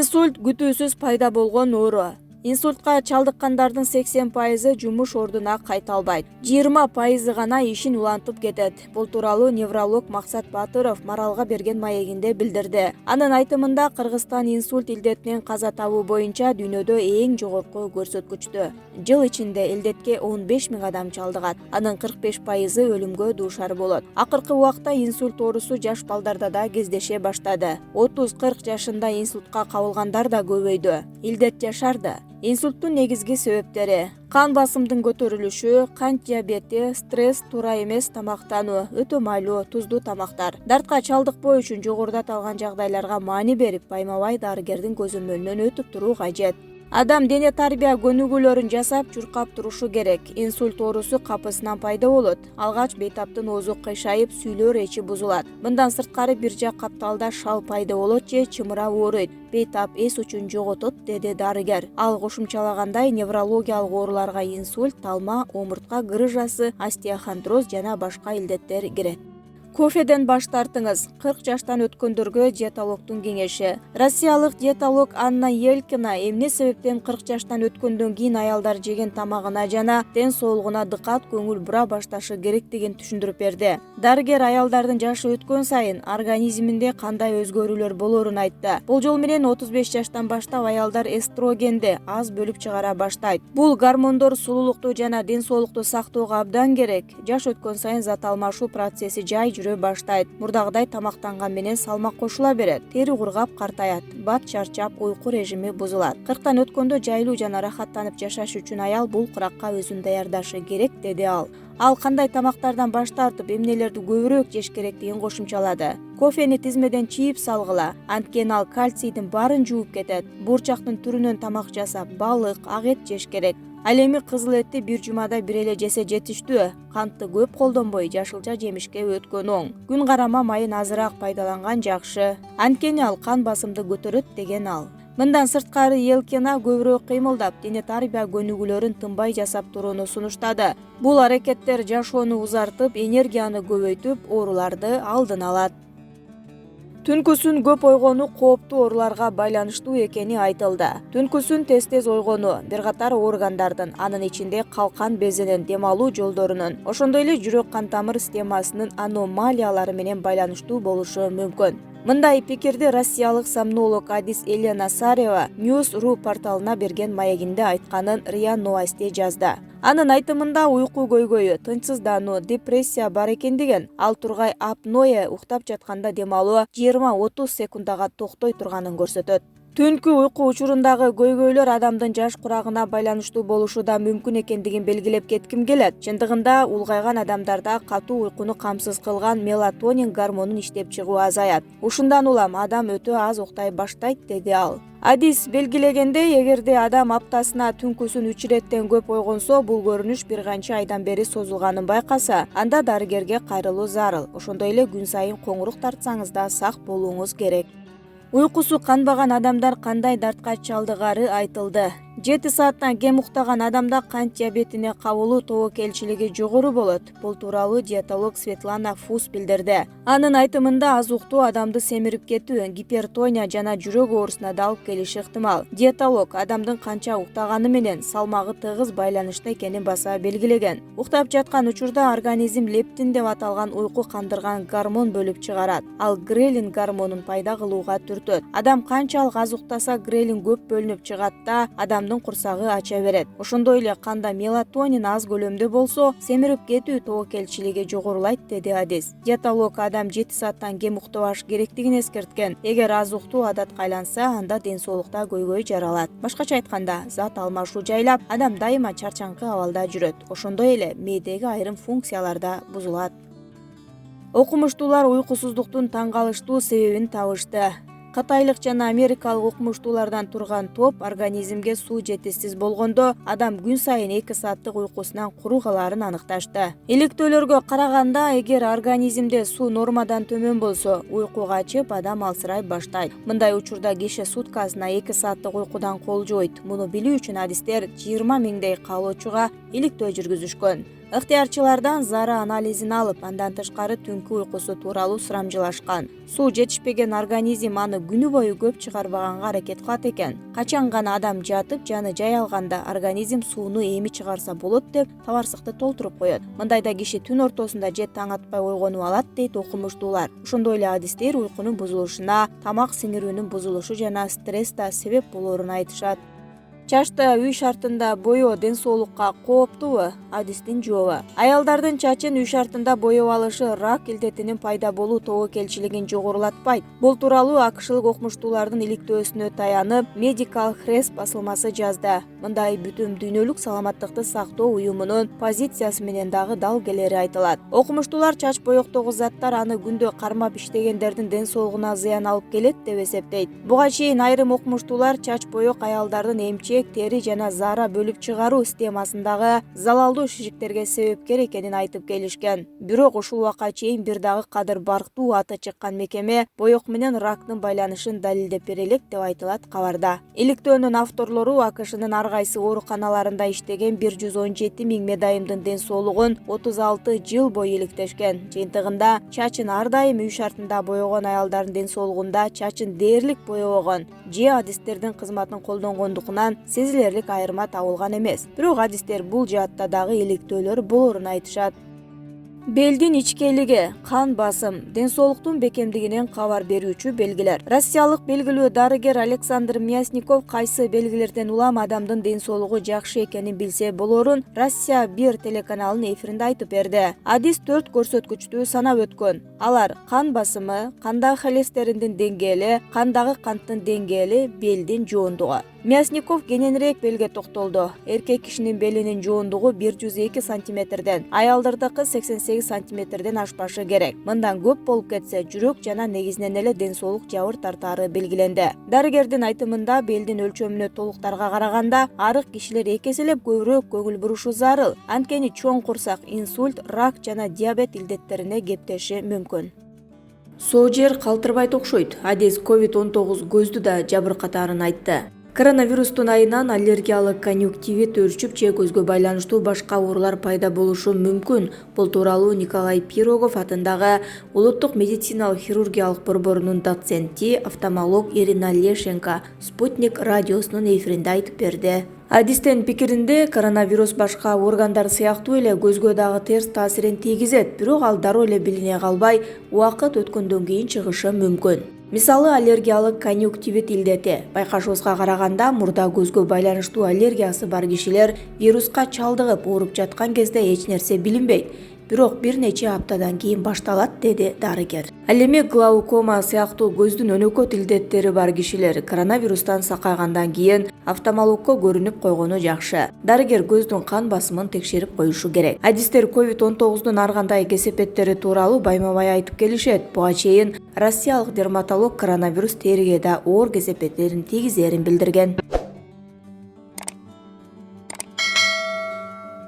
Инсульт күтүүсүз пайда болгон оору. Инсультка чалдыккандардын 80% жумуш ордуна кайта албайт. 20% гана ишин улантып кетет. Бул тууралуу невролог Максат Батыров Маралга берген маегинде билдирди. Анын айтымында Кыргызстан инсульт илдетинен каза табуу боюнча дүйнөдө эң жогорку көрсөткүчтө. Жыл ичинде илдетке 15 000 адам чалдыгат. Анын 45% өлүмгө дуушар болот. Акыркы убакта инсульт оорусу жаш балдарда да кездеше баштады. 30-40 жашында инсультка кабылгандар да көбөйдү. Илдет жашарды. Инсульттун негизги себептери: кан басымдын көтөрүлүшү, кант диабети, стресс, туура эмес тамактануу, өтө майлуу, туздуу тамактар. Дартка чалдыкпоо үчүн жогоруда аталган жагдайларга маани берип, байма-бай дарыгердин көзөмөлүнөн өтүп туруу кажет. Адам дене тарбия көнүгүүлөрүн жасап, чуркап турушу керек. Инсульт оорусу капысынан пайда болот. Алгач бейтаптын оозу кыйшайып, сүйлөө речи бузулат. Мындан сырткары бир жак капталда шал пайда болот же чымыра ооруйт. Бейтап эс учун жоготот, деди дарыгер. Ал кошумчалагандай, неврологиялык ооруларга инсульт, талма, омуртка грыжасы, остеохондроз жана башка илдеттер кирет. Кофеден баш тартыңыз. 40 жаштан өткөндөргө диетологдун кеңеши. Россиялык диетолог Анна Елькина эмне себептен 40 жаштан өткөндөн кийин аялдар жеген тамагына жана ден соолугуна дыкат көңүл бура башташы керектигин түшүндүрүп берди. Дарыгер аялдардын жашы өткөн сайын организминде кандай өзгөрүүлөр болорун айтты. Болжол менен 35 жаштан баштап аялдар эстрогенди аз бөлүп чыгара баштайт. Бул гормондор сулуулукту жана ден соолукту сактоого абдан керек. Жаш өткөн сайын зат алмашуу процесси жай жүрө баштайт. Мурдагыдай тамактанган менен салмак кошула берет. Тери кургап картаят. Бат чарчап, уйку режими бузулат. 40тан өткөндө жайлуу жана рахаттанып жашаш үчүн аял бул кыракка өзүн даярдашы керек, деди ал. Ал кандай тамактардан баш тартып, эмнелерди көбүрөөк жеш керектигин кошумчалады. Кофени тизмеден чийип салгыла. Анткени ал кальцийдин баарын жууп кетет. Буурчактын түрүнөн тамак жасап, балык, ак эт жеш керек. Ал эми кызыл этти бир жумада бир эле жесе жетиштүү. Кантты көп колдонбой, жашылча жемишке өткөн оң. Күн карама майын азыраак пайдаланган жакшы. Анткени ал кан басымды көтөрөт, деген ал. Мындан сырткары Елкина көбүрөөк кыймылдап, дене тарбия көнүгүүлөрүн тынбай жасап турууну сунуштады. Бул аракеттер жашоону узартып, энергияны көбөйтүп, ооруларды алдын алат. Түнкүсүн көп ойгонуу кооптуу ооруларга байланыштуу экени айтылды. Түнкүсүн тез-тез ойгонуу бир катар органдардын, анын ичинде калкан безинин, дем алуу жолдорунун, ошондой эле жүрөк-кан тамыр системасынын аномалиялары менен байланыштуу болушу мүмкүн. Мындай пикирди россиялык сомнолог Адис Елена Сарева News.ru порталына берген маегинде айтканын РИА Новости жазды. Анын айтымында уйку көйгөйү, тынчсыздануу, депрессия бар экендигин, ал тургай апноэ уктап жатканда дем алуу 20-30 секундага токтой турганын көрсөтөт. Түнкү уйку учурундагы көйгөйлөр адамдын жаш курагына байланыштуу болушу да мүмкүн экендигин белгилеп кетким келет. Чындыгында улгайган адамдарда катуу уйкуну камсыз кылган мелатонин гормонун иштеп чыгуу азаят. Ушундан улам адам өтө аз уктай баштайт, деди ал. Адис белгилегендей, эгерде адам аптасына түнкүсүн 3 иреттен көп ойгонсо, бул көрүнүш бир канча айдан бери созулганын байкаса, анда дарыгерге кайрылуу зарыл. Ошондой эле күн сайын коңурук тартсаңыз да сак болууңуз керек. Уйкусу канбаган адамдар кандай дартка чалдыгары айтылды. 7 сааттан кем уктаган адамда кант диабетине кабылуу тобокелчилиги жогору болот. Бул тууралуу диетолог Светлана Фус билдирди. Анын айтымында аз уктуу адамды семирип кетүү, гипертония жана жүрөк оорусуна да алып келиши ыктымал. Диетолог адамдын канча уктаганы менен салмагы тыгыз байланыштуу экенин баса белгилеген. Уктап жаткан учурда организм лептин деп аталган уйку кандырган гормон бөлүп чыгарат. Ал грелин гормонун пайда кылууга түртөт. Адам канчалык аз уктаса, грелин көп бөлүнүп чыгат да адамдын курсагы ача берет. Ошондой эле канда мелатонин аз көлөмдө болсо, семирип кетүү тобокелчилиги жогорулайт, деди Адис. Диетолог адам 7 сааттан кем уктабаш керектигин эскерткен. Эгер аз уктуу адатка айланса, анда ден соолукта көйгөй жаралат. Башкача айтканда, зат алмашуу жайлап, адам дайыма чарчаңкы абалда жүрөт. Ошондой эле мээдеги айрым функциялар да бузулат. Окумуштуулар уйкусуздуктун таң калыштуу себебин табышты. Кытайлык жана америкалык окумуштуулардан турган топ организмге суу жетишсиз болгондо адам күн сайын 2 сааттык уйкусунан куру калаарын аныкташты. Иликтөөлөргө караганда, эгер организмде суу нормадан төмөн болсо, уйку качып, адам алсырай баштайт. Мындай учурда киши суткасына 2 сааттык уйкудан кол жубойт. Муну билүү үчүн адистер 20 000 каалоочуга иликтөө жүргүзүшкөн. Ыктыярчылардан Зара анализин алып, андан тышкары түнкү уйкусу тууралуу сурамжылашкан. Суу жетишпеген организм аны күнү бою көп чыгарбаганга аракет кылат экен. Качан гана адам жатып, жаны жай алганда организм сууну эми чыгарса болот деп табарсыкты толтуруп коет. Мындайда киши түн ортосунда же таң атпай ойгонуп алат, дейт окумуштуулар. Ошондой эле адистер уйкунун бузулушуна тамак сиңирүүнүн бузулушу жана стресс да себеп болоорун айтышат. Чачты үй шартында боёо ден соолукка кооптубу? Адистин жообу. Аялдардын чачын үй шартында боёп алышы рак илдетинин пайда болуу тобокелчилигин жогорулатпайт. Бул тууралуу акшылык окумуштуулардын иликтөөсүнө таянып, Medical Hres басылмасы жазды. Мындай бүтүн дүйнөлүк саламаттыкты сактоо уюмунун позициясы менен дагы далгелери айтылат. Окумуштуулар чач боектогу заттар аны күндө кармап иштегендердин ден соолугуна зыян алып келет деп эсептейт. Буга чейин айрым окумуштуулар чач боек аялдардын эмчек, тери жана зара бөлүп чыгаруу системасындагы залалдуу шишиктерге себепкер экенин айтып келишкен. Бирок ушул убакка чейин бир дагы кадыр барктуу аты чыккан мекеме боек менен рактын байланышын далилдеп бере элек деп айтылат кабарда. Иликтөөнүн авторлору АКШнын ар кайсы ооруканаларында иштеген 117 миң медайымдын ден соолугун 36 жыл бою иликтешкен. Жыйынтыгында чачын ар дайым үй шартында боегон аялдардын ден соолугунда чачын дээрлик боебогон же адистердин кызматын колдонгондугунан сезилерлик айырма табылган эмес. Бирок адистер бул жаатта дагы иликтөөлөр болоорун айтышат. Белдин ичкелиги, кан басым, ден соолуктун бекемдигинен кабар берүүчү белгилер. Россиялык белгилүү дарыгер Александр Мясников кайсы белгилерден улам адамдын ден соолугу жакшы экенин билсе болоорун Россия 1 телеканалынын эфиринде айтып берди. Адис 4 көрсөткүчтү санап өткөн. Алар кан басымы, кандагы холестериндин деңгээли, кандагы канттын деңгээли, белдин жоондугу. Мясников кененирээк белге токтолду. Эркек кишинин белинин жоондугу 102 сантиметрден, аялдардыкы 88 сантиметрден ашпашы керек. Мындан көп болуп кетсе, жүрөк жана негизинен эле ден соолук жабыр тартаары белгиленди. Дарыгердин айтымында белдин өлчөмүнө толуктарга караганда арык кишилер 2 эселеп көбүрөөк көңүл бурушу зарыл. Анткени чоң курсак, инсульт, рак жана диабет илдеттерине кептеши мүмкүн. Соо жер калтырбайт окшойт. Адис COVID-19 көздү да жабыркатаарын айтты. Коронавирустун айынан аллергиялык конъюнктивит өрчүп же көзгө байланыштуу башка оорулар пайда болушу мүмкүн. Бул тууралуу Николай Пирогов атындагы Улуттук медициналык хирургиялык борборунун доценти, офтальмолог Ирина Лешенко Спутник радиосунун эфиринде айтып берди. Адистин пикиринде коронавирус башка органдар сыяктуу эле көзгө дагы терс таасирин тийгизет, бирок ал дароо эле билине калбай, убакыт өткөндөн кийин чыгышы мүмкүн. Мисалы, аллергиялык конъюнктивит илдети. Байкашыбызга караганда, мурда көзгө байланыштуу аллергиясы бар кишилер вируска чалдыгып ооруп жаткан кезде эч нерсе билинбейт. Бирок бир нече аптадан кийин башталат, деди дарыгер. Ал эми глаукома сыяктуу көздүн өнөкөт илдеттери бар кишилер коронавирустан сакайгандан кийин офтальмологко көрүнүп койгону жакшы. Дарыгер көздүн кан басымын текшерип коюшу керек. Адистер COVID-19дун ар кандай кесепеттери тууралуу байма-бай айтып келишет. Буга чейин россиялык дерматолог коронавирус териге да оор кесепеттерин тийгизерин билдирген.